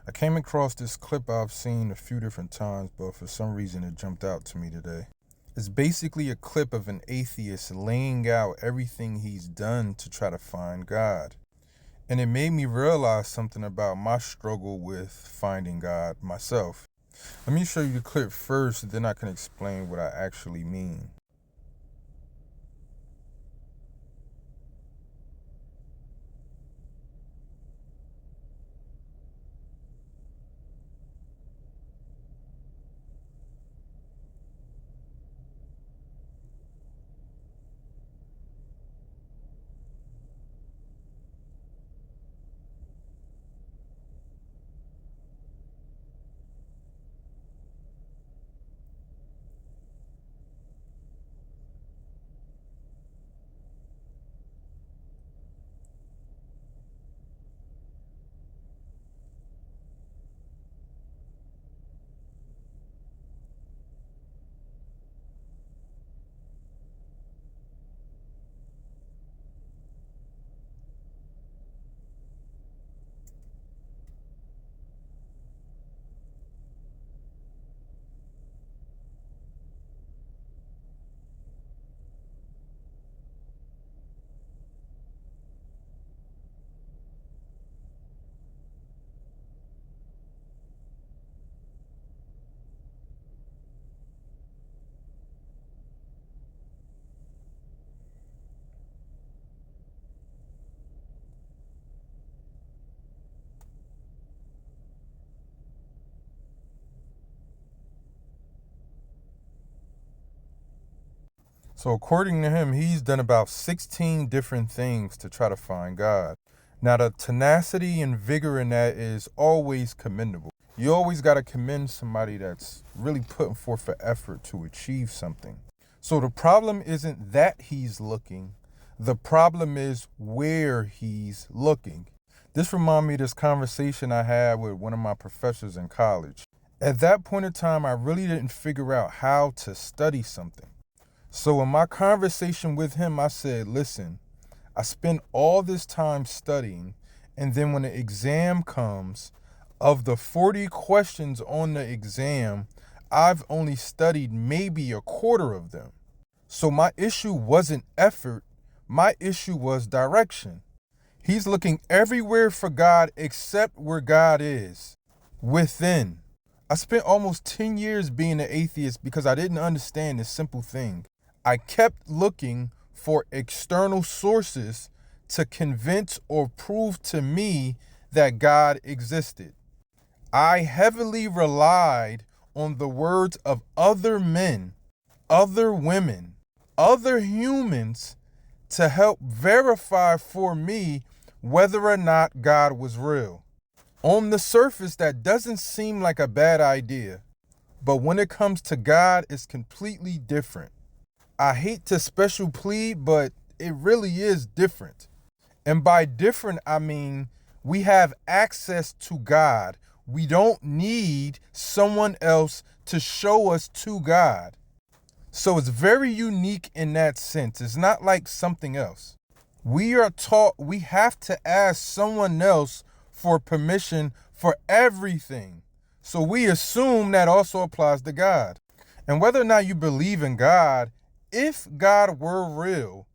I came across this clip I've seen a few different times, but for some reason it jumped out to me today. It's basically a clip of an atheist laying out everything he's done to try to find God. And it made me realize something about my struggle with finding God myself. Let me show you the clip first, then I can explain what I actually mean. So, according to him, he's done about 16 different things to try to find God. Now, the tenacity and vigor in that is always commendable. You always got to commend somebody that's really putting forth the effort to achieve something. So, the problem isn't that he's looking, the problem is where he's looking. This reminds me of this conversation I had with one of my professors in college. At that point in time, I really didn't figure out how to study something. So in my conversation with him, I said, listen, I spend all this time studying, and then when the exam comes, of the 40 questions on the exam, I've only studied maybe a quarter of them. So my issue wasn't effort, my issue was direction. He's looking everywhere for God except where God is, within. I spent almost 10 years being an atheist because I didn't understand this simple thing. I kept looking for external sources to convince or prove to me that God existed. I heavily relied on the words of other men, other women, other humans to help verify for me whether or not God was real. On the surface, that doesn't seem like a bad idea, but when it comes to God, it's completely different. I hate to special plead, but it really is different. And by different, I mean we have access to God. We don't need someone else to show us to God. So it's very unique in that sense. It's not like something else. We are taught we have to ask someone else for permission for everything. So we assume that also applies to God. And whether or not you believe in God, if God were real,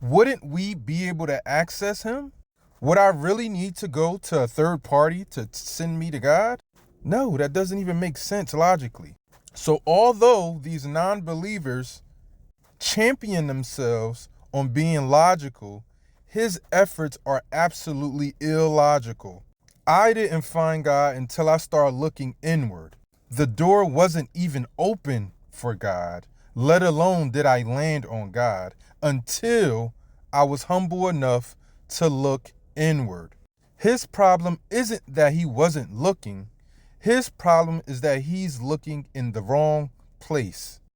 wouldn't we be able to access him? Would I really need to go to a third party to send me to God? No, that doesn't even make sense logically. So although these non-believers champion themselves on being logical, his efforts are absolutely illogical. I didn't find God until I started looking inward. The door wasn't even open for God, let alone did I land on God, until I was humble enough to look inward. His problem isn't that he wasn't looking. His problem is that he's looking in the wrong place.